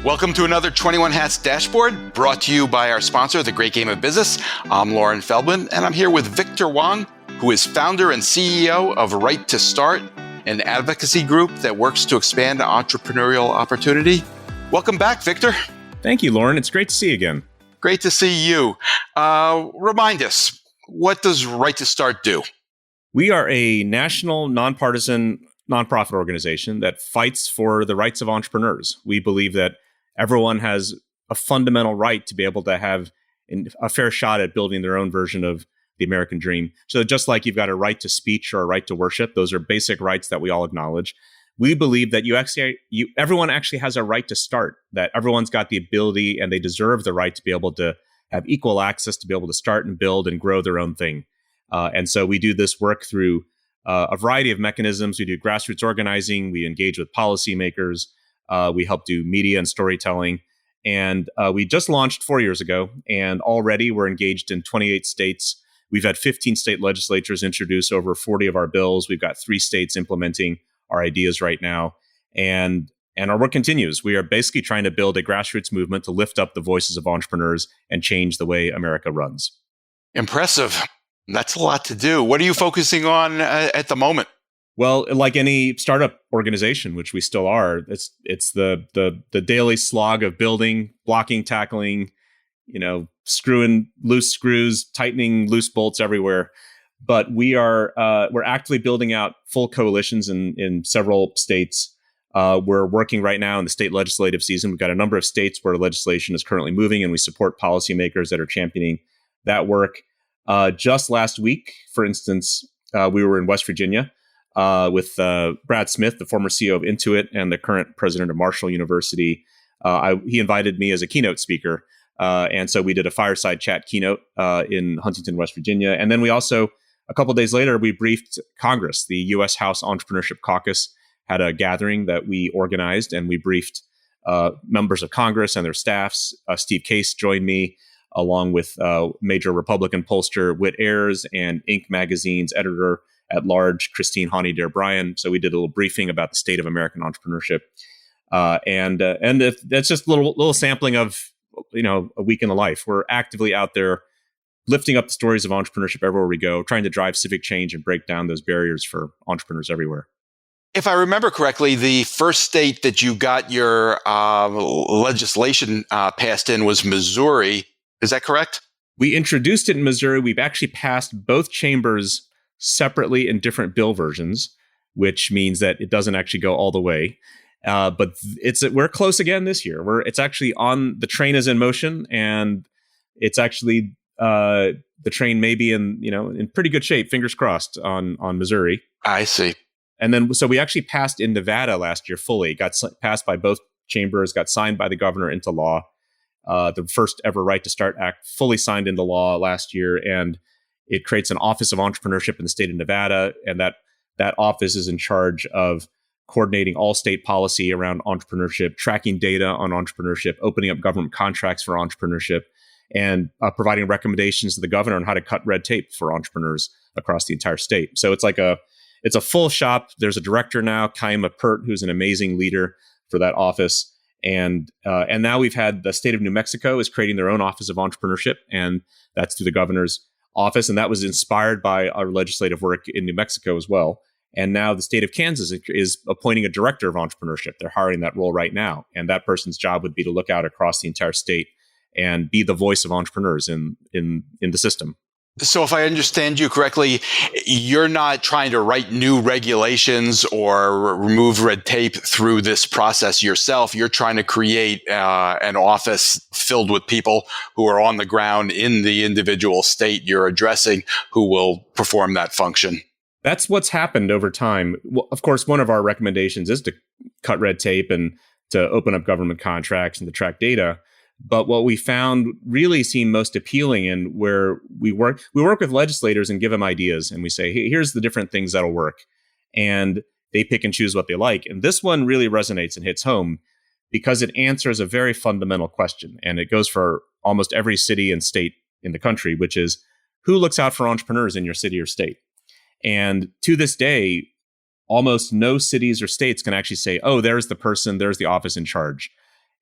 Welcome to another 21 Hats Dashboard, brought to you by our sponsor, The Great Game of Business. I'm Lauren Feldman, and I'm here with Victor Hwang, who is founder and CEO of Right to Start, an advocacy group that works to expand entrepreneurial opportunity. Welcome back, Victor. Thank you, Lauren. It's great to see you again. Great to see you. Remind us, what does Right to Start do? We are a national, nonpartisan nonprofit organization that fights for the rights of entrepreneurs. We believe that everyone has a fundamental right to be able to have a fair shot at building their own version of the American dream. So just like you've got a right to speech or a right to worship, those are basic rights that we all acknowledge. We believe that everyone actually has a right to start, that everyone's got the ability and they deserve the right to be able to have equal access to be able to start and build and grow their own thing. And so we do this work through a variety of mechanisms. We do grassroots organizing. We engage with policymakers. We help do media and storytelling. And we just launched 4 years ago, and already we're engaged in 28 states. We've had 15 state legislatures introduce over 40 of our bills. We've got 3 states implementing our ideas right now. And our work continues. We are basically trying to build a grassroots movement to lift up the voices of entrepreneurs and change the way America runs. Impressive. That's a lot to do. What are you focusing on at the moment? Well, like any startup organization, which we still are, it's the daily slog of building, blocking, tackling, screwing loose screws, tightening loose bolts everywhere. But we're actively building out full coalitions in several states. We're working right now in the state legislative season. We've got a number of states where legislation is currently moving, and we support policymakers that are championing that work. Just last week, for instance, we were in West Virginia with Brad Smith, the former CEO of Intuit and the current president of Marshall University. He invited me as a keynote speaker. And so we did a fireside chat keynote in Huntington, West Virginia. And then we also, a couple of days later, we briefed Congress. The U.S. House Entrepreneurship Caucus had a gathering that we organized, and we briefed members of Congress and their staffs. Steve Case joined me, along with major Republican pollster Whit Ayers and Inc. magazine's editor at large, Christine Honey-Dare Bryan. So we did a little briefing about the state of American entrepreneurship. And that's just a little sampling of, a week in the life. We're actively out there lifting up the stories of entrepreneurship everywhere we go, trying to drive civic change and break down those barriers for entrepreneurs everywhere. If I remember correctly, the first state that you got your legislation passed in was Missouri. Is that correct? We introduced it in Missouri. We've actually passed both chambers separately in different bill versions, which means that it doesn't actually go all the way. But we're close again this year. It's actually the train is in motion, and it's actually the train may be in pretty good shape. Fingers crossed on Missouri. I see. And then so we actually passed in Nevada last year fully. Got passed by both chambers. Got signed by the governor into law. The first ever Right to Start Act fully signed into law last year, and it creates an Office of Entrepreneurship in the state of Nevada, and that office is in charge of coordinating all state policy around entrepreneurship, tracking data on entrepreneurship, opening up government contracts for entrepreneurship, and providing recommendations to the governor on how to cut red tape for entrepreneurs across the entire state. So it's a full shop. There's a director now, Kaima Pert, who's an amazing leader for that office. And now we've had the state of New Mexico is creating their own Office of Entrepreneurship, and that's through the governor's office. And that was inspired by our legislative work in New Mexico as well. And now the state of Kansas is appointing a director of entrepreneurship. They're hiring that role right now. And that person's job would be to look out across the entire state and be the voice of entrepreneurs in the system. So if I understand you correctly, you're not trying to write new regulations or remove red tape through this process yourself. You're trying to create an office filled with people who are on the ground in the individual state you're addressing who will perform that function. That's what's happened over time. Well, of course, one of our recommendations is to cut red tape and to open up government contracts and to track data. But what we found really seemed most appealing, and where we work with legislators and give them ideas, and we say, hey, here's the different things that'll work. And they pick and choose what they like. And this one really resonates and hits home because it answers a very fundamental question. And it goes for almost every city and state in the country, which is, who looks out for entrepreneurs in your city or state? And to this day, almost no cities or states can actually say, oh, there's the person, there's the office in charge.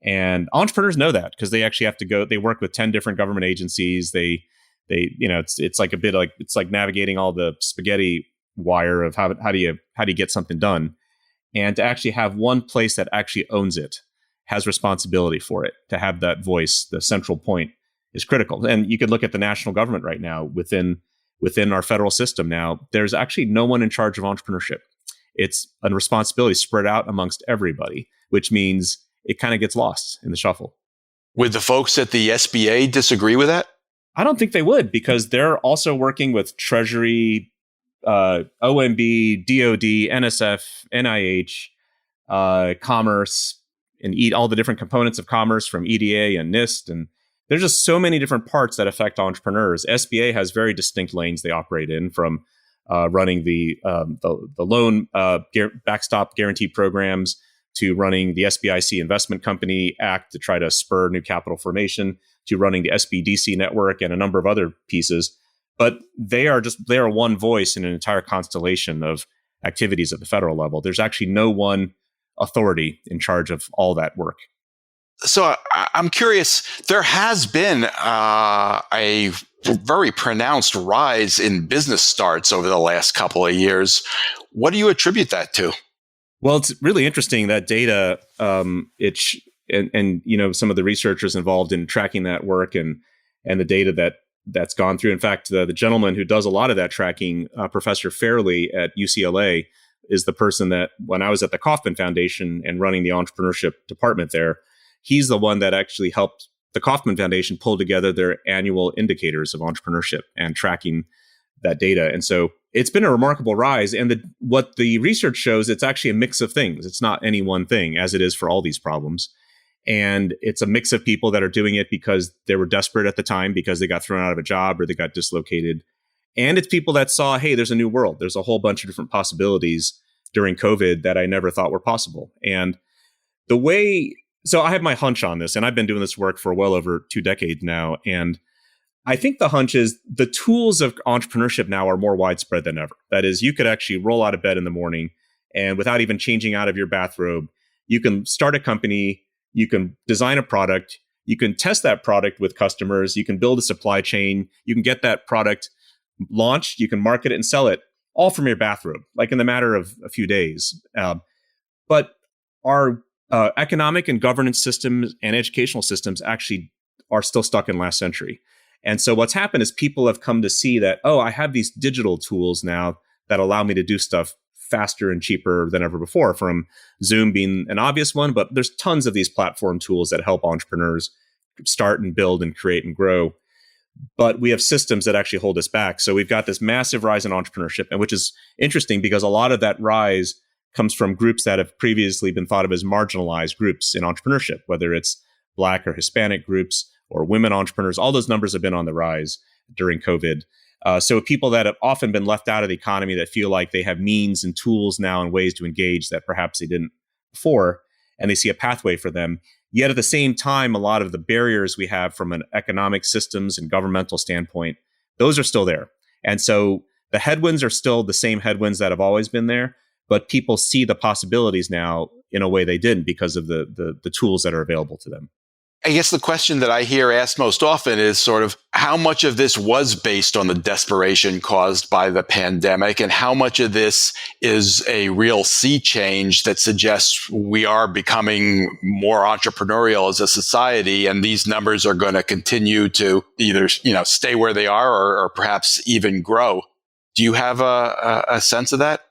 And entrepreneurs know that because they actually have to go. They work with 10 different government agencies. It's like a bit like it's like navigating all the spaghetti wire of how do you get something done, and to actually have one place that actually owns it, has responsibility for it, to have that voice, the central point, is critical. And you could look at the national government right now within our federal system. Now, there's actually no one in charge of entrepreneurship. It's a responsibility spread out amongst everybody, which means it kind of gets lost in the shuffle. Would the folks at the SBA disagree with that? I don't think they would, because they're also working with Treasury, OMB, DOD, NSF, NIH, Commerce, and all the different components of commerce from EDA and NIST. And there's just so many different parts that affect entrepreneurs. SBA has very distinct lanes they operate in, from running the loan backstop guarantee programs, to running the SBIC Investment Company Act to try to spur new capital formation, to running the SBDC network and a number of other pieces. But they are one voice in an entire constellation of activities at the federal level. There's actually no one authority in charge of all that work. So I'm curious, there has been a very pronounced rise in business starts over the last couple of years. What do you attribute that to? Well, it's really interesting, that data, and some of the researchers involved in tracking that work and the data that's gone through. In fact, the gentleman who does a lot of that tracking, Professor Fairley at UCLA, is the person that, when I was at the Kauffman Foundation and running the entrepreneurship department there, he's the one that actually helped the Kauffman Foundation pull together their annual indicators of entrepreneurship and tracking that data. And so it's been a remarkable rise. And what the research shows, it's actually a mix of things. It's not any one thing, as it is for all these problems. And it's a mix of people that are doing it because they were desperate at the time, because they got thrown out of a job or they got dislocated. And it's people that saw, hey, there's a new world. There's a whole bunch of different possibilities during COVID that I never thought were possible. And so I have my hunch on this, and I've been doing this work for well over 2 decades now. And I think the hunch is the tools of entrepreneurship now are more widespread than ever. That is, you could actually roll out of bed in the morning, and without even changing out of your bathrobe, you can start a company, you can design a product, you can test that product with customers, you can build a supply chain, you can get that product launched, you can market it and sell it all from your bathrobe, like in the matter of a few days. But our economic and governance systems and educational systems actually are still stuck in last century. And so what's happened is people have come to see that, I have these digital tools now that allow me to do stuff faster and cheaper than ever before, from Zoom being an obvious one, but there's tons of these platform tools that help entrepreneurs start and build and create and grow. But we have systems that actually hold us back. So we've got this massive rise in entrepreneurship, and which is interesting because a lot of that rise comes from groups that have previously been thought of as marginalized groups in entrepreneurship, whether it's Black or Hispanic groups or women entrepreneurs. All those numbers have been on the rise during COVID. So people that have often been left out of the economy, that feel like they have means and tools now and ways to engage that perhaps they didn't before, and they see a pathway for them. Yet at the same time, a lot of the barriers we have from an economic systems and governmental standpoint, those are still there. And so the headwinds are still the same headwinds that have always been there, but people see the possibilities now in a way they didn't because of the tools that are available to them. I guess the question that I hear asked most often is sort of how much of this was based on the desperation caused by the pandemic, and how much of this is a real sea change that suggests we are becoming more entrepreneurial as a society, and these numbers are going to continue to either stay where they are or perhaps even grow. Do you have a sense of that?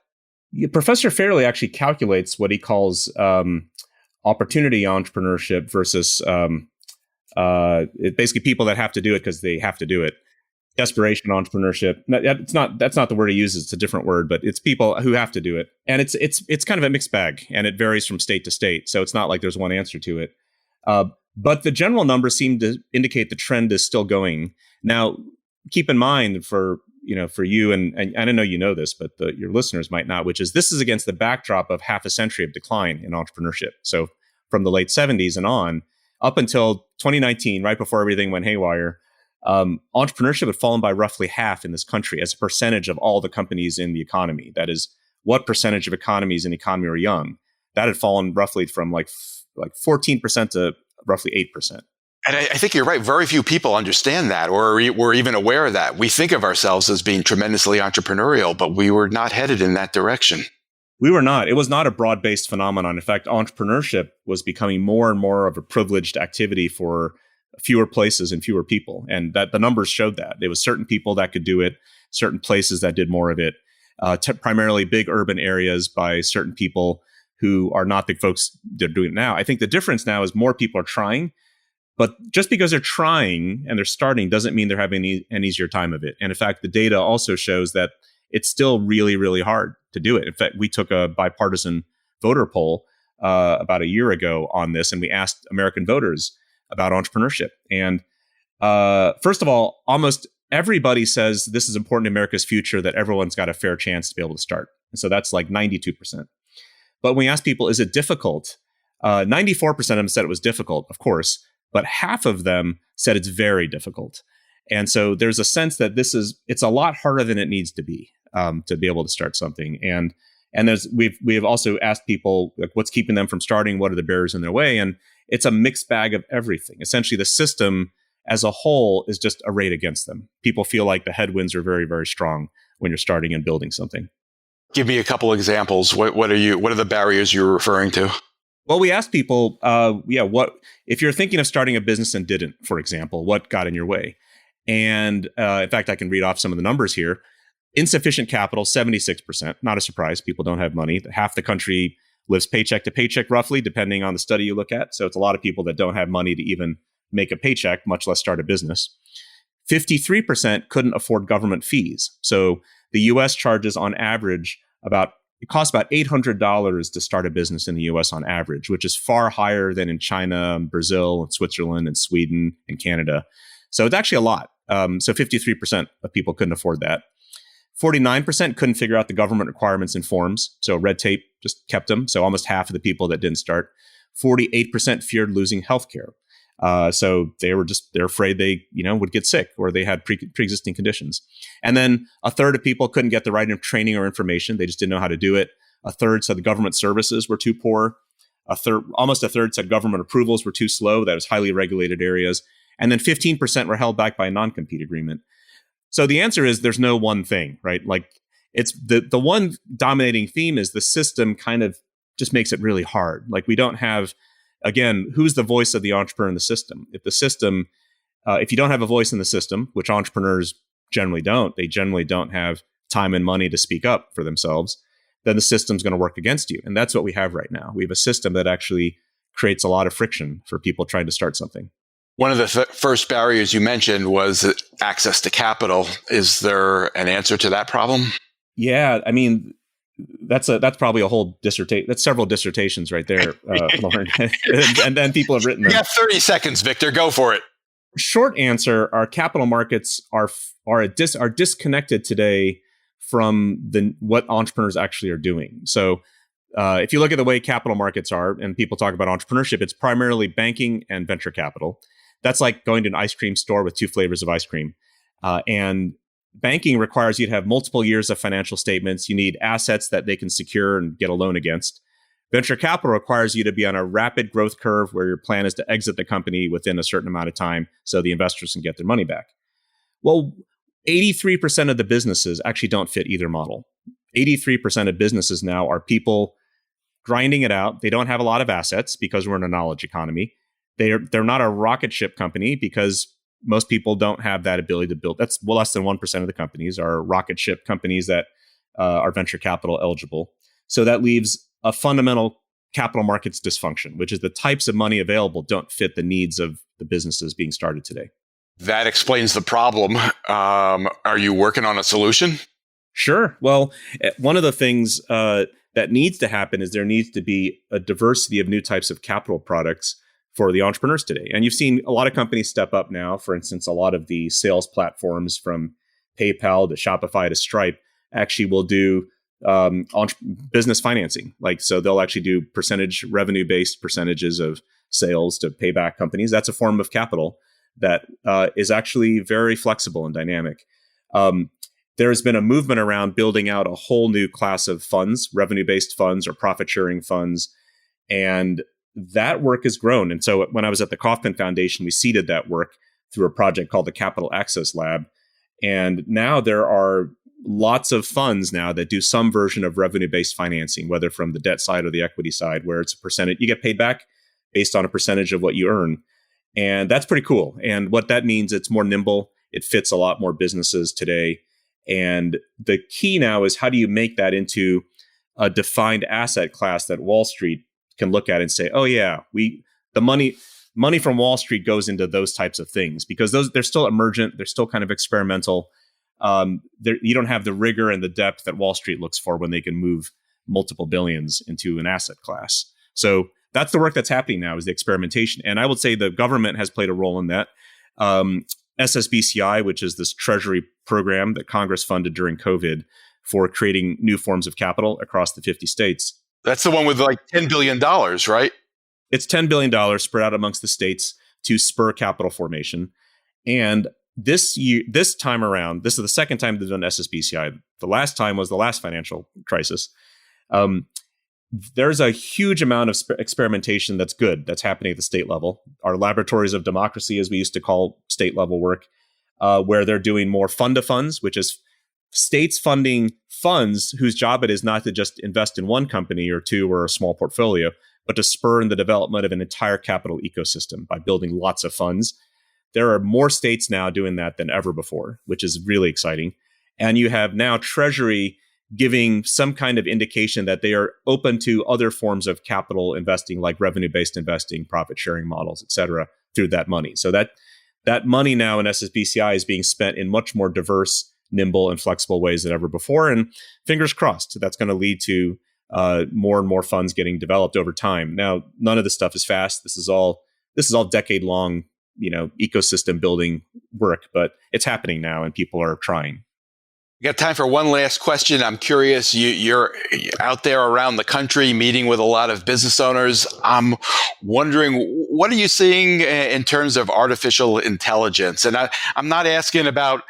Yeah, Professor Fairley actually calculates what he calls opportunity entrepreneurship versus basically people that have to do it because they have to do it. Desperation entrepreneurship. That's not the word he uses. It's a different word, but it's people who have to do it, and it's kind of a mixed bag, and it varies from state to state. So it's not like there's one answer to it. But the general numbers seem to indicate the trend is still going. Now, keep in mind for you, and I don't know you know this, but your listeners might not, which is this is against the backdrop of half a century of decline in entrepreneurship. So from the late 70s and on, up until 2019, right before everything went haywire, entrepreneurship had fallen by roughly half in this country as a percentage of all the companies in the economy. That is, what percentage of economies in the economy are young? That had fallen roughly from like like 14% to roughly 8%. And I think you're right. Very few people understand that or were even aware of that. We think of ourselves as being tremendously entrepreneurial, but we were not headed in that direction. We were not. It was not a broad-based phenomenon. In fact, entrepreneurship was becoming more and more of a privileged activity for fewer places and fewer people. And that the numbers showed that. There was certain people that could do it, certain places that did more of it, primarily big urban areas by certain people who are not the folks that are doing it now. I think the difference now is more people are trying, but just because they're trying and they're starting doesn't mean they're having an easier time of it. And in fact, the data also shows that it's still really, really hard to do it. In fact, we took a bipartisan voter poll about a year ago on this, and we asked American voters about entrepreneurship. And first of all, almost everybody says this is important to America's future, that everyone's got a fair chance to be able to start. And so that's like 92%. But when we asked people, is it difficult? 94% of them said it was difficult, of course, but half of them said it's very difficult. And so there's a sense that it's a lot harder than it needs to be able to start something. And we've also asked people, like, what's keeping them from starting? What are the barriers in their way? And it's a mixed bag of everything. Essentially, the system as a whole is just arrayed against them. People feel like the headwinds are very, very strong when you're starting and building something. Give me a couple examples. What are the barriers you're referring to? Well, we asked people, what if you're thinking of starting a business and didn't, for example, what got in your way? And in fact, I can read off some of the numbers here. Insufficient capital, 76%. Not a surprise. People don't have money. Half the country lives paycheck to paycheck, roughly, depending on the study you look at. So it's a lot of people that don't have money to even make a paycheck, much less start a business. 53% couldn't afford government fees. So the U.S. charges on average it costs about $800 to start a business in the U.S. on average, which is far higher than in China, Brazil, and Switzerland, and Sweden, and Canada. So it's actually a lot. So 53% of people couldn't afford that. 49% couldn't figure out the government requirements and forms. So red tape just kept them. So almost half of the people that didn't start. 48% feared losing healthcare. So they're afraid they, would get sick, or they had pre-existing conditions. And then a third of people couldn't get the right training or information. They just didn't know how to do it. A third said the government services were too poor. Almost a third said government approvals were too slow. That was highly regulated areas. And then 15% were held back by a non-compete agreement. So the answer is there's no one thing, right? Like, it's the one dominating theme is the system kind of just makes it really hard. Like, we don't have, again, who's the voice of the entrepreneur in the system? If you don't have a voice in the system, which entrepreneurs generally don't, they generally don't have time and money to speak up for themselves, then the system's going to work against you. And that's what we have right now. We have a system that actually creates a lot of friction for people trying to start something. One of the first barriers you mentioned was access to capital. Is there an answer to that problem? Yeah, I mean, that's probably a whole dissertation. That's several dissertations right there, Lauren. and then people have written them. You got 30 seconds, Victor. Go for it. Short answer: our capital markets are disconnected today from what entrepreneurs actually are doing. So, if you look at the way capital markets are, and people talk about entrepreneurship, it's primarily banking and venture capital. That's like going to an ice cream store with two flavors of ice cream. And banking requires you to have multiple years of financial statements. You need assets that they can secure and get a loan against. Venture capital requires you to be on a rapid growth curve where your plan is to exit the company within a certain amount of time so the investors can get their money back. Well, 83% of the businesses actually don't fit either model. 83% of businesses now are people grinding it out. They don't have a lot of assets because we're in a knowledge economy. They're not a rocket ship company because most people don't have that ability to build. That's less than 1% of the companies are rocket ship companies that are venture capital eligible. So that leaves a fundamental capital markets dysfunction, which is the types of money available don't fit the needs of the businesses being started today. That explains the problem. Are you working on a solution? Sure. Well, one of the things that needs to happen is there needs to be a diversity of new types of capital products for the entrepreneurs today. And you've seen a lot of companies step up now. For instance, a lot of the sales platforms from PayPal to Shopify to Stripe actually will do business financing. So they'll actually do revenue-based percentages of sales to pay back companies. That's a form of capital that is actually very flexible and dynamic. There has been a movement around building out a whole new class of funds, revenue-based funds or profit-sharing funds. And that work has grown. And so when I was at the Kauffman Foundation, we seeded that work through a project called the Capital Access Lab. And now there are lots of funds now that do some version of revenue-based financing, whether from the debt side or the equity side, where it's a percentage, you get paid back based on a percentage of what you earn. And that's pretty cool. And what that means, it's more nimble. It fits a lot more businesses today. And the key now is, how do you make that into a defined asset class that Wall Street can look at and say, oh yeah, the money from Wall Street goes into those types of things, because they're still emergent, they're still kind of experimental. You don't have the rigor and the depth that Wall Street looks for when they can move multiple billions into an asset class. So that's the work that's happening now, is the experimentation. And I would say the government has played a role in that. SSBCI, which is this treasury program that Congress funded during COVID for creating new forms of capital across the 50 states. That's the one with like $10 billion, right? It's $10 billion spread out amongst the states to spur capital formation. And this time around, this is the second time they've done SSBCI. The last time was the last financial crisis. There's a huge amount of experimentation that's good, that's happening at the state level. Our laboratories of democracy, as we used to call state level work, where they're doing more fund to funds, which is states funding funds whose job it is not to just invest in one company or two or a small portfolio, but to spur in the development of an entire capital ecosystem by building lots of funds. There are more states now doing that than ever before, which is really exciting. And you have now Treasury giving some kind of indication that they are open to other forms of capital investing, like revenue-based investing, profit-sharing models, et cetera, through that money. So that money now in SSBCI is being spent in much more diverse, nimble, and flexible ways than ever before. And fingers crossed, that's going to lead to more and more funds getting developed over time. Now, none of this stuff is fast. This is all decade-long, ecosystem building work, but it's happening now, and people are trying. We got time for one last question. I'm curious, you're out there around the country meeting with a lot of business owners. I'm wondering, what are you seeing in terms of artificial intelligence? And I'm not asking about,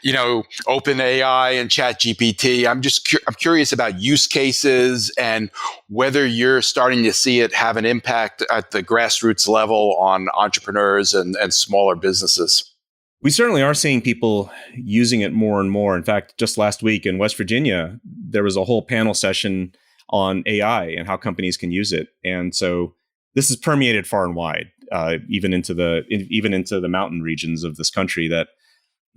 OpenAI and ChatGPT. I'm curious about use cases and whether you're starting to see it have an impact at the grassroots level on entrepreneurs and smaller businesses. We certainly are seeing people using it more and more. In fact, just last week in West Virginia, there was a whole panel session on AI and how companies can use it. And so this is permeated far and wide, even into the mountain regions of this country that,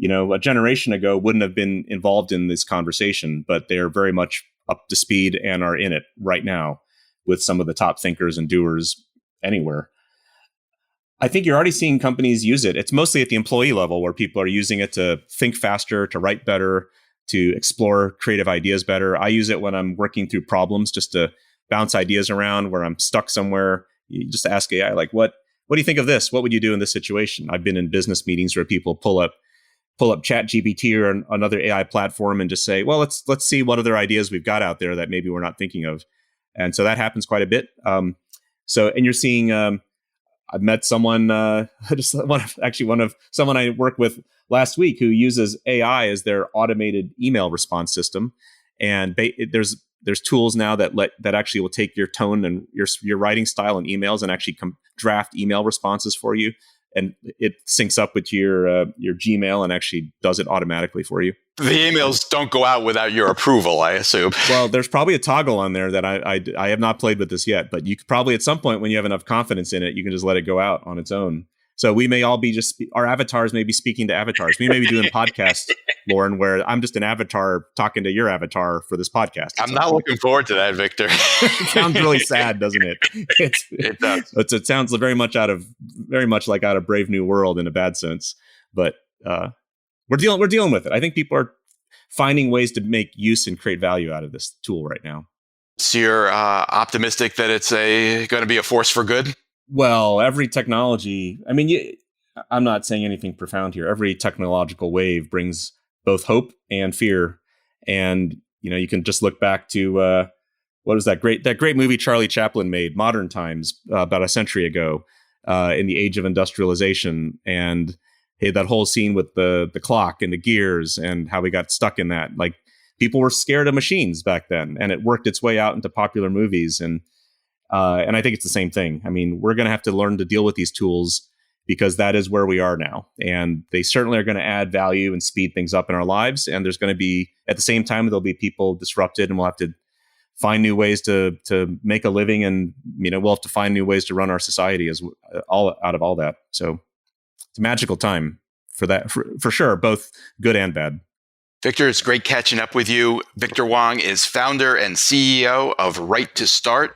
a generation ago wouldn't have been involved in this conversation, but they're very much up to speed and are in it right now with some of the top thinkers and doers anywhere. I think you're already seeing companies use it. It's mostly at the employee level where people are using it to think faster, to write better, to explore creative ideas better. I use it when I'm working through problems, just to bounce ideas around where I'm stuck somewhere. You just ask AI, like, what do you think of this? What would you do in this situation? I've been in business meetings where people pull up ChatGPT or another AI platform and just say, well, let's see what other ideas we've got out there that maybe we're not thinking of. And so that happens quite a bit. And you're seeing, I've met someone, someone I worked with last week who uses AI as their automated email response system. And there's tools now that actually will take your tone and your writing style in emails and actually draft email responses for you. And it syncs up with your Gmail and actually does it automatically for you. The emails don't go out without your approval, I assume. Well, there's probably a toggle on there that I have not played with this yet, but you could probably at some point when you have enough confidence in it, you can just let it go out on its own. So we may all be our avatars may be speaking to avatars. We may be doing podcasts, Lauren, where I'm just an avatar talking to your avatar for this podcast. I'm not looking forward to that, Victor. It sounds really sad, doesn't it? It does. It sounds very much like out of Brave New World in a bad sense. But we're dealing with it. I think people are finding ways to make use and create value out of this tool right now. So you're optimistic that it's going to be a force for good? Well, every technology, I'm not saying anything profound here. Every technological wave brings both hope and fear. And, you can just look back to, what was that great movie Charlie Chaplin made, Modern Times, about a century ago, in the age of industrialization. And hey, that whole scene with the clock and the gears and how we got stuck in that. Like, people were scared of machines back then, and it worked its way out into popular movies. And And I think it's the same thing. I mean, we're going to have to learn to deal with these tools because that is where we are now. And they certainly are going to add value and speed things up in our lives. And there's going to be, at the same time, there'll be people disrupted, and we'll have to find new ways to make a living. And, we'll have to find new ways to run our society as all out of all that. So it's a magical time for that, for sure, both good and bad. Victor, it's great catching up with you. Victor Hwang is founder and CEO of Right to Start.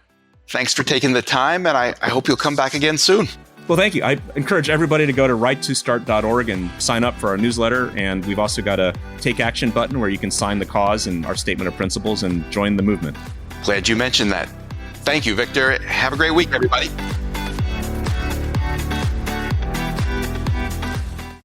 Thanks for taking the time, and I hope you'll come back again soon. Well, thank you. I encourage everybody to go to righttostart.org and sign up for our newsletter. And we've also got a Take Action button where you can sign the cause and our statement of principles and join the movement. Glad you mentioned that. Thank you, Victor. Have a great week, everybody.